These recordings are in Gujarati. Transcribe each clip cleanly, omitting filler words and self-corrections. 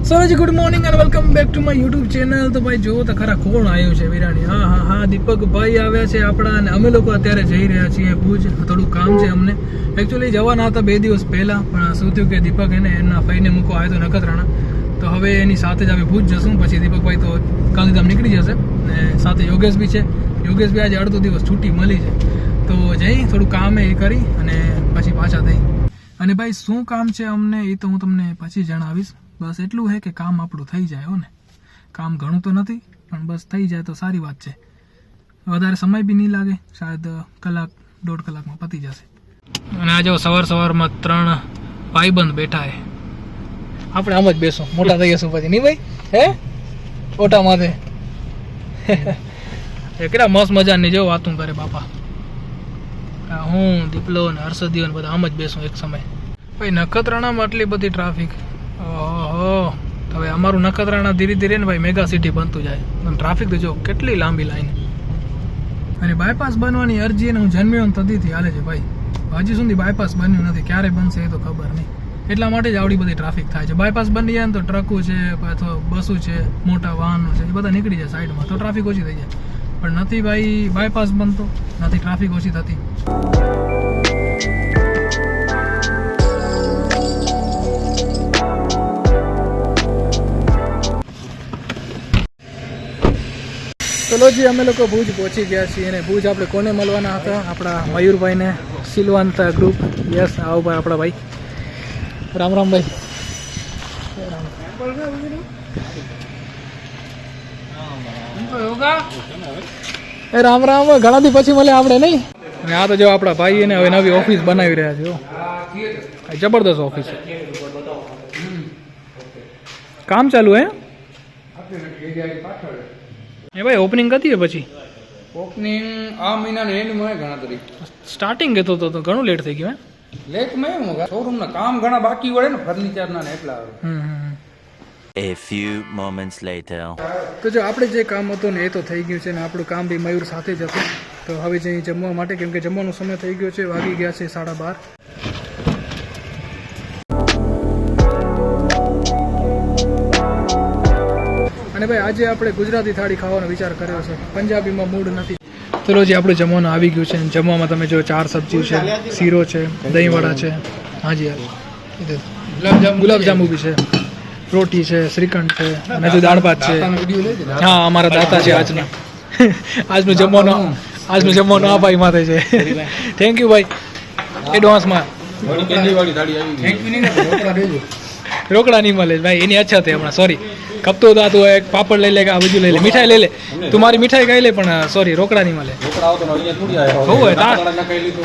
સરોજી good morning and welcome back to my YouTube channel. તો ભાઈ જો તો ખરા કોણ આવ્યું છે વિરાણી. હા દીપક ભાઈ આવ્યા છે આપણા, અને અમે લોકો અત્યારે જઈ રહ્યા છીએ ભુજ. થોડું કામ છે અમને. એકચ્યુઅલી જવાના હતા 2 દિવસ પહેલા, પણ શું થયું કે દીપક એને એના ફઈને મૂકવા આવ્યો હતો નખત્રાણા, તો હવે એની સાથે જ અમે ભુજ જશું. પછી દીપકભાઈ તો ગાંધીધામ નીકળી જશે, ને સાથે યોગેશ બી છે. યોગેશ બી આજે અડધો દિવસ છૂટી મળી છે, તો જઈ થોડું કામ એ કરી અને પછી પાછા થઈ. અને ભાઈ શું કામ છે અમને એ તો હું તમને પછી જણાવીશ. બસ એટલું છે કે કામ આપણું થઈ જાય હો ને. કામ ઘણું તો નથી, પણ બસ થઈ જાય તો સારી વાત છે. વધારે સમય બી નહીં લાગે, શાયદ 1-1.5 કલાકમાં પતી જશે. અને આજે સવારમાં 3 ભાઈબંધ બેઠા છે. આપણે આમ જ બેસો, મોટા થઈ જશું પછી નહીં ભાઈ? હે ઓટા માથે કેટલા મસ્ત મજાની જો વાતું કરે બાપા. હું દીપલો ને હર્ષદીઓ ને બધા આમ જ બેસું એક સમય. ભાઈ નખત્રાણામાં આટલી બધી ટ્રાફિક. ઓહો, હવે અમારું નખત્રાણા ધીરે ધીરે ને ભાઈ મેગા સિટી બનતું જાય. ટ્રાફિક તો જો કેટલી લાંબી લાઈન. અને બાયપાસ બનવાની અરજી એને હું જન્મ્યો તદીથી હાલે છે ભાઈ. હજી સુધી બાયપાસ બન્યું નથી, ક્યારે બનશે એ તો ખબર નહીં. એટલા માટે જ આવડી બધી ટ્રાફિક થાય છે. બાયપાસ બની જાય ને તો ટ્રકો છે અથવા બસો છે, મોટા વાહનો છે, એ બધા નીકળી જાય સાઈડમાં, તો ટ્રાફિક ઓછી થઈ જાય. પણ નથી ભાઈ બાયપાસ બનતો, નથી ટ્રાફિક ઓછી થતી. ચલો જી, અમે લોકો ભુજ પહોંચી ગયા છીએ. અને ભુજ આપણે કોને મળવાના હતા? આપણા મયુરભાઈને, સિલવાંતા ગ્રુપ. યસ, આવો ભાઈ આપણા ભાઈ. રામ રામ ભાઈ. એ રામ રામ. ઘણા દી પછી મળે આપણે નહીં. અને આ તો જો આપણા ભાઈ એને હવે નવી ઓફિસ બનાવી રહ્યા છે. જબરદસ્ત ઓફિસ છે. કામ ચાલુ હે એ ભાઈ. ઓપનિંગ હતી પછી? ઓપનિંગ આ મહિનાના એન્ડમાં ગણતરી. સ્ટાર્ટિંગ કહેતો તો ઘણું લેટ થઈ ગયું. લેટમાં એવું શોરૂમના કામ ઘણા બાકી વળે ને, ફર્નિચરના ને એટલા. A few moments later. તો જો આપણે જે કામ હતું ને એ તો થઈ ગયું છે, ને આપણું કામ બી મયુર સાથે જ હતું. તો હવે જઈ જમવા માટે, કેમ કે જમવાનો સમય થઈ ગયો છે. વાગી ગયા છે 12:30. અને ભાઈ આજે આપણે ગુજરાતી થાળી ખાવાનો વિચાર કર્યો છે, પંજાબીમાં મૂડ નથી. ચલો જી, આપણું જમવાનું આવી ગયું છે. જમવામાં તમે જો 4 સબ્જી છે, શીરો છે, દહીંવડા છે, હાજી ગુલાબજાંબુ બી છે, રોટી છે, શ્રીખંડ છે, અને જો દાળ ભાત છે. હા, અમારા દાતા છે આજના. આજનું જમવાનું આ ભાઈ માથે છે. થેન્ક યુ ભાઈ એડવાન્સમાં. રોકડા નહીં મળે ભાઈ, એની અચ્છા થઈ હમણાં. સોરી, કપતો હતા તું, એક પાપડ લઈ લે કે આ બીજું લઈ લે, મીઠાઈ લઈ લે. તું મારી મીઠાઈ ખાઈ લે, પણ સોરી રોકડા નહીં મળે.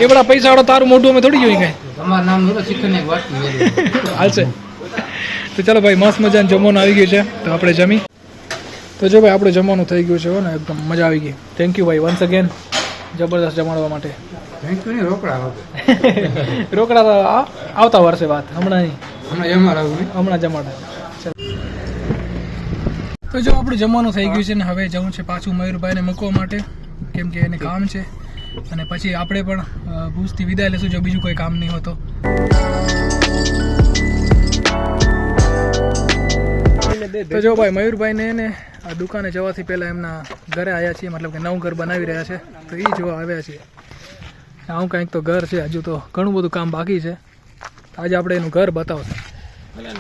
એ બધા પૈસા વાળો તારું મોઢું અમે થોડી જોઈ કઈ હાલશે. તો ચાલો ભાઈ, મસ્ત મજાનું જમવાનું આવી ગયું છે, તો આપણે જમી. તો જો ભાઈ આપણું જમવાનું થઈ ગયું છે ને, એકદમ મજા આવી ગઈ. થેન્ક યુ ભાઈ વન્સ અગેન, જબરદસ્ત જમાડવા માટે. રોકડા તો આવતા વર્ષે વાત, હમણાં નહીં, હમણાં જમાડા. તો જો આપણું જમવાનું થઈ ગયું છે ને, હવે જવું છે પાછું મયુરભાઈને મૂકવા માટે, કેમ કે એને કામ છે. અને પછી આપણે પણ ભુજથી વિદાય લેશું જો બીજું કોઈ કામ નહીં હોતો. તો જો ભાઈ મયુરભાઈને એને આ દુકાને જવાથી પહેલાં એમના ઘરે આવ્યા છીએ, મતલબ કે નવું ઘર બનાવી રહ્યા છે, તો એ જોવા આવ્યા છીએ. આવું કંઈક તો ઘર છે, હજુ તો ઘણું બધું કામ બાકી છે. આજે આપણે એનું ઘર બતાવશે.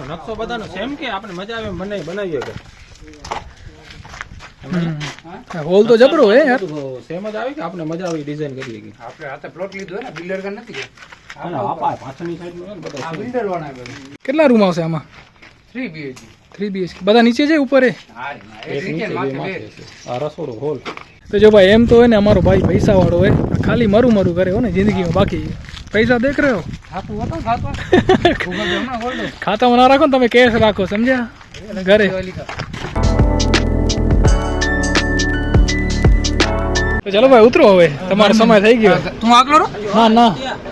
નકશો બધાનો સેમ કે આપણે મજા આવે મને બનાવીએ કે હોલ તો જબરો હે યાર. સેમ જ આવે કે આપણે મજા આવી ડિઝાઇન કરી કે આપણે હાથે પ્લોટ લીધો ને, બિલ્ડર કર નથી. પાછળની સાઈડમાં બધા બિલ્ડર વાળા કેટલા રૂમ આવશે આમાં? 3 BHK. 3 BHK. બધા નીચે છે ઉપર હે? એક નીચે બે માથે છે. આ રસોડું હોલ. તો જો ભાઈ એમ તો હોય ને અમારો ભાઈ પૈસા વાળો હોય, ખાલી મરું કરે હો ને જિંદગીમાં. બાકી પૈસા દેખ રહ્યો ખાતામાં ના રાખો ને તમે, કેશ રાખો, સમજ્યા? ઘરે તો ચલો ભાઈ ઉતરો, હવે તમારો સમય થઈ ગયો. તું આકલો રો? ના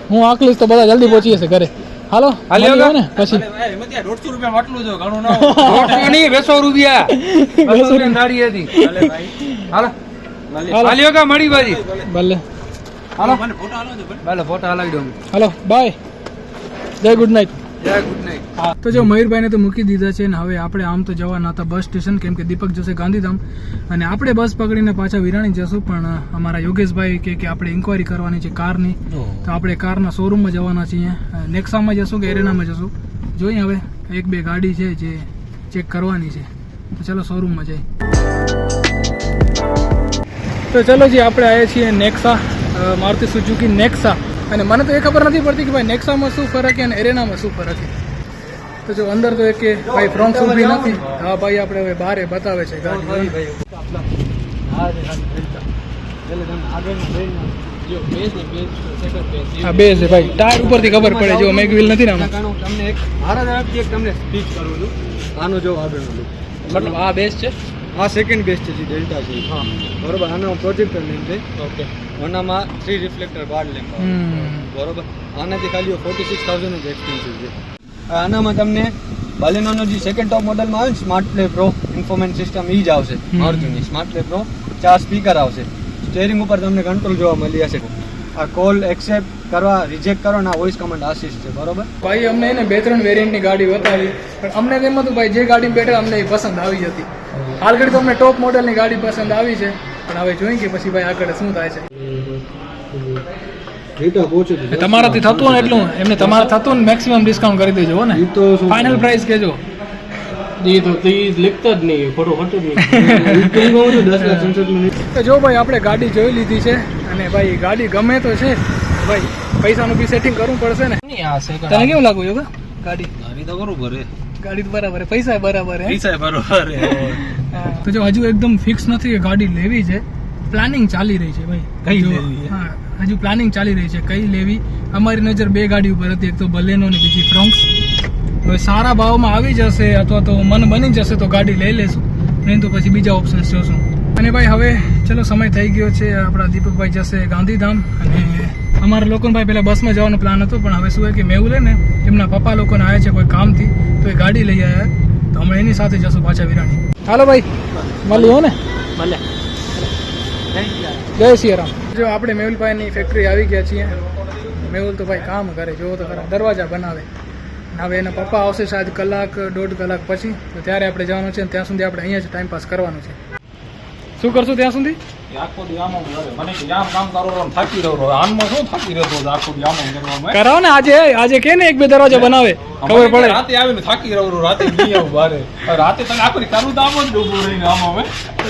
હું આકલીશ તો બધા જલ્દી પહોંચી જશે ઘરે. હાલો હાલ્યો ને પછી 150 રૂપિયા માટલું જો ઘણું ના 150 નહીં 200 રૂપિયા. 200 રૂપિયા નાડી હતી. હાલો હાલ્યો કા મળી બાજી ભલે. હાલો મને ફોટો હાલો દો. ભલે ફોટો હલાવી દો. હાલો બાય, જય ગુડ નાઇટ. જય ગુડ નાઇટ. હા તો જો મયુરભાઈને તો મૂકી દીધા છે ને હવે આપણે આમ તો જવાના હતા બસ સ્ટેશન, કેમ કે દીપક જશે ગાંધીધામ અને આપણે બસ પકડીને પાછા વિરાણી જશું. પણ અમારા યોગેશભાઈ કે આપણે ઇન્કવાયરી કરવાની છે કારની, તો આપણે કારના શોરૂમમાં જવાના છીએ. નેક્સામાં જશું કે એરેનામાં જશું જોઈએ. હવે એક બે ગાડી છે જે ચેક કરવાની છે, તો ચલો શોરૂમમાં જઈએ. તો ચલો જી આપણે આવ્યા છીએ નેક્સા, મારુતિ સુઝુકી નેક્સા. અને મને તો એ ખબર નથી પડતી કે ભાઈ નેક્સામાં શું ફરક છે અને એરેનામાં શું ફરક છે. તો જો અંદર તો એક કે ભાઈ ફ્રન્ટ ઊભી નથી. હા ભાઈ આપણે હવે બહાર બતાવે છે ગાડી. હા બેઝ છે ભાઈ, ટાયર ઉપરથી ખબર પડે. જો મેગ વ્હીલ નથી ને આમાં. તમને એક મારા તમને સ્પીચ કરું છું. આનો જો આગળનો look. મતલબ આ બેઝ છે. આ સેકન્ડ બેસ્ટ છે જે ડેલ્ટા છે. હા બરોબર. આનો પ્રોજેક્ટર લેમ્પ છે. ઓકે. આનામાં 3 રિફ્લેક્ટર બાર લેમ્પ આવે. બરોબર. આનાથી ખાલી 46,000 જ એક્સપેન્સિવ છે. આનામાં તમને બાલેનોનો જે સેકન્ડ ટોપ મોડલમાં આવે ને smart play pro infotainment system એ જ આવશે. મારુતિની સ્માર્ટ પ્લે પ્રો 4 સ્પીકર આવશે. સ્ટેરિંગ ઉપર તમને કંટ્રોલ જોવા મળી જશે. આ કોલ એક્સેપ્ટ કરવા, રિજેક્ટ કરો અને આ વોઇસ કમાન્ડ આસિસ્ટ છે. બરોબર. ભાઈ અમને એને 2-3 વેરિયન્ટની ગાડી બતાવી, પણ અમને તેમ હતું ભાઈ જે ગાડી બેઠા અમને એ પસંદ આવી હતી. હાલ ઘડી તો અમને ટોપ મોડલની ગાડી પસંદ આવી છે, પણ હવે જોઈએ કે પછી ભાઈ આગળ શું થાય છે. તમારાથી થતું ને એટલું એમને તમારે થતું ને મેક્સિમમ ડિસ્કાઉન્ટ કરી દેજો ને. ફાઇનલ પ્રાઇસ કહેજો. તો જો ભાઈ આપણે ગાડી જોઈ લીધી છે અને ભાઈ ગાડી ગમે તો છે ભાઈ, પૈસાનું બી સેટિંગ કરવું પડશે ને. તને કેવું લાગુ યોગા ગાડી? તો બરોબર હે. ગાડી તો બરાબર હે, પૈસા બરાબર હે. પૈસા બરોબર હે. તો જો હજુ એકદમ ફિક્સ નથી કે ગાડી લેવી છે, પ્લાનિંગ ચાલી રહી છે ભાઈ. કઈ જો, લેવી? હા હજુ પ્લાનિંગ ચાલી રહી છે કઈ લેવી. અમારી નજર બે ગાડી ઉપર હતી, એક તો બલેનો ને બીજી ફ્રોન્ક્સ. હવે સારા ભાવમાં આવી જશે અથવા તો મન બની જશે તો ગાડી લઈ લેશું, નહીં તો પછી બીજા ઓપ્શન્સ જોશું. અને ભાઈ હવે ચલો સમય થઈ ગયો છે, આપણા દીપકભાઈ જશે ગાંધીધામ અને અમારા લોકોને ભાઈ પહેલાં બસમાં જવાનો પ્લાન હતો, પણ હવે શું હોય કે મેહુલે ને એમના પપ્પા લોકોને આવ્યા છે કોઈ કામથી, તો એ ગાડી લઈ આવ્યા, તો હમણાં એની સાથે જશું પાછા વિરાણી. હાલો ભાઈ મળ્યું હો ને. જય સિયારામ. જો આપણે મેહુલભાઈની ફેક્ટરી આવી ગયા છીએ. મેહુલ તો ભાઈ કામ કરે, જોવો તો ખરા, દરવાજા બનાવે. હવે એના પપ્પા આવશે શાયદ 1-1.5 કલાક પછી, તો ત્યારે આપણે જવાનું છે. ત્યાં સુધી આપણે અહીંયા જ ટાઈમ પાસ કરવાનું છે. શું કરશું ત્યાં સુધી? આખો દી આમ મને આમ કામ કરો થાકી રહ્યો. આનમાં શું થાકી રહ્યો આખો દી આમ કરવામાં? કરાવો ને આજે કે ને 1-2 દરવાજા બનાવે, ખબર પડે. રાતે આવીને થાકી રહ્યો, રાતે નહીં આવું બારે. રાતે તને આખો દી કરું તો આમ જ ડૂબું રહીને આમ હવે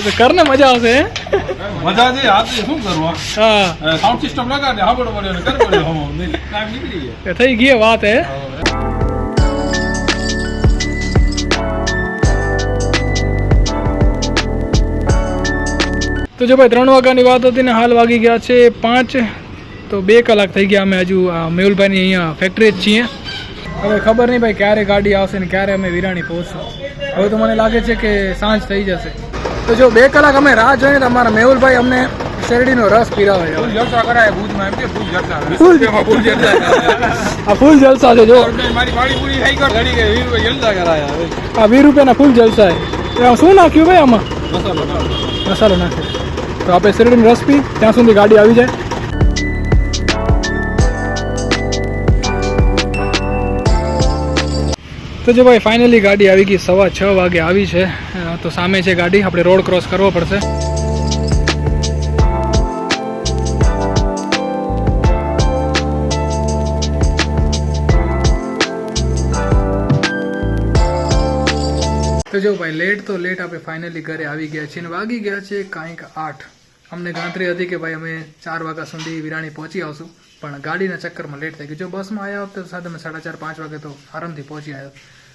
તો કરને મજા આવશે. મજા છે. રાતે શું કરવા? હા સાઉન્ડ સિસ્ટમ લગાડે હાબડો પડ્યો ને કરી પડ્યો હમ ટાઈમ નીકળી ગયો. થઈ ગઈ વાત હે. તો જો ભાઈ 3 વાગ્યાની વાત હતી ને હાલ વાગી ગયા છે 5, તો 2 કલાક થઈ ગયા. અમે હજુ મેહુલભાઈની અહીંયા ફેક્ટરી જ છીએ. હવે ખબર નહીં ભાઈ ક્યારે ગાડી આવશે ને ક્યારે અમે વિરાણી પહોંચશું. હવે તો મને લાગે છે કે સાંજ થઈ જશે. તો જો 2 કલાક અમે રાહ જોઈએ તો અમારા મેહુલભાઈ અમને શેરડીનો રસ પીરાવે છે. ફૂલ જલસા કરાય ભુજમાં, એમ કે ફૂલ જલસા. ફૂલ આ ફૂલ જલસા છે. જો મારી પાણી પૂરી થઈ ગઈ ઘડી ગઈ 20 રૂપિયા જલસા કરાયા. આ 20 રૂપિયાના ફૂલ જલસા છે. શું નાખ્યું ભાઈ આમાં? મસાલો મસાલો નાખ્યો. તો આપણે શેરડીનો રસ પી ત્યાં સુધી ગાડી આવી જાય. તો જો ભાઈ ફાઇનલી ગાડી આવી ગઈ, 6:15 વાગે આવી છે. તો સામે છે ગાડી, આપણે રોડ ક્રોસ કરવો પડશે. તો જો ભાઈ લેટ તો લેટ આપણે ફાઇનલી ઘરે આવી ગયા છીએ અને વાગી ગયા છે કાંઈક 8. અમને ગણતરી હતી કે ભાઈ અમે 4 વાગ્યા સુધી વિરાણી પહોંચી આવશું, પણ ગાડીના ચક્કરમાં લેટ થઈ ગયું. જો બસમાં આવ્યા હોત તો સાથે અમે 4:30-5 વાગે તો આરામથી પહોંચી આવ્યો.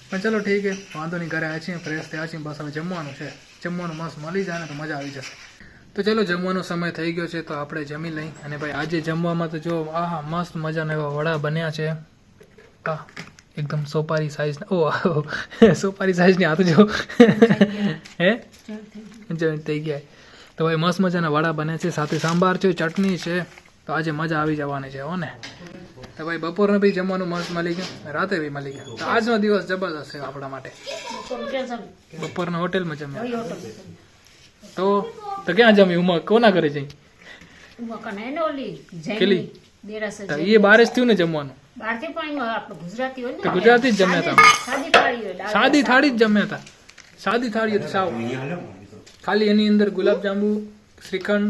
પણ ચલો ઠીક છે, વાંધો નહીં. ઘરે આવ્યા છીએ, ફ્રેશ થયા છીએ, બસ હવે જમવાનું છે. જમવાનું મસ્ત મળી જાય ને તો મજા આવી જશે. તો ચલો જમવાનો સમય થઈ ગયો છે, તો આપણે જમી લઈ. અને ભાઈ આજે જમવામાં તો જો આહા મસ્ત મજાના એવા વડા બન્યા છે. હા એકદમ સોપારી સાઈઝ. ઓ સોપારી સાઈઝની આ તો જો હે જોઈન્ટ થઈ ગયા. તો ભાઈ મસ્ત મજાના વડા બને છે, સાથે સાંભાર છે, ચટણી છે. તો આજે મજા આવી જવાની છે હો ને. તો ભાઈ બપોરને બી જમવાનું મસ્ત મળી ગયું, રાતે બી મળી ગયું. તો આજનો દિવસ જબરદસ્ત છે આપણા માટે. બપોરના હોટેલમાં જમ્યા. તો ક્યાં જમી? ઉમા કોના ઘરે જઈ? કેલી દેરાસર તો એ બારે જ થયું ને જમવાનું બહારથી પણ આપણે ગુજરાતી હોય ને તો ગુજરાતી જ જમ્યા હતા. સાદી થાળી હોય દાળ સાદી થાળી જ જમ્યા હતા. સાદી થાળી હતી સાવ. ખાલી એની અંદર ગુલાબજાંબુ, શ્રીખંડ,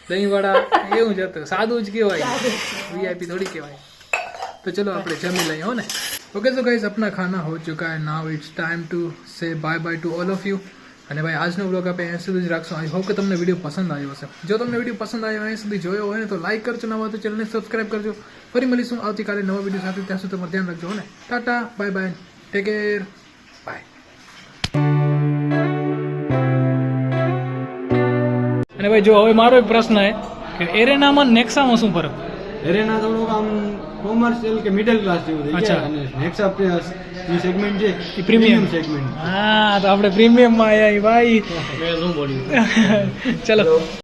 દહીંવડા એવું જ હતું. સાદું જ કહેવાય, વીઆઈપી થોડી કહેવાય. तो चलो આપણે જમી લઈએ હો ને. ઓકે તો ગાઈસ अपना खाना हो चुका है. Now it's time to say bye bye to all of you. અને ભાઈ આજનો વ્લોગ આપણે અહીં સુધી જ રાખશું. આઈ હોપ કે તમને વિડીયો પસંદ આવ્યો હશે. જો તમને વિડીયો પસંદ આવ્યો અહીં સુધી જોયો હોય ને તો લાઈક કરજો, નવા તો ચેનલને સબસ્ક્રાઇબ કરજો. ફરી મળીશું આવતીકાલે નવા વિડીયો સાથે. ત્યાં સુધી તમારું ધ્યાન રાખજો હો ને. Tata, bye bye, take care, bye. અને ભાઈ જો હવે મારો એક પ્રશ્ન છે કે એરેનામાં નેક્સામાં શું ફરક? એરેના થોડુંક આમ કોમર્શિયલ કે મિડલ ક્લાસ જેવું થઈ અચ્છા. જાય અને નેક્સા જે સેગમેન્ટ છે એ પ્રીમિયમ સેગમેન્ટ. હા તો આપણે પ્રીમિયમમાં આવ્યા ભાઈ. ચલો.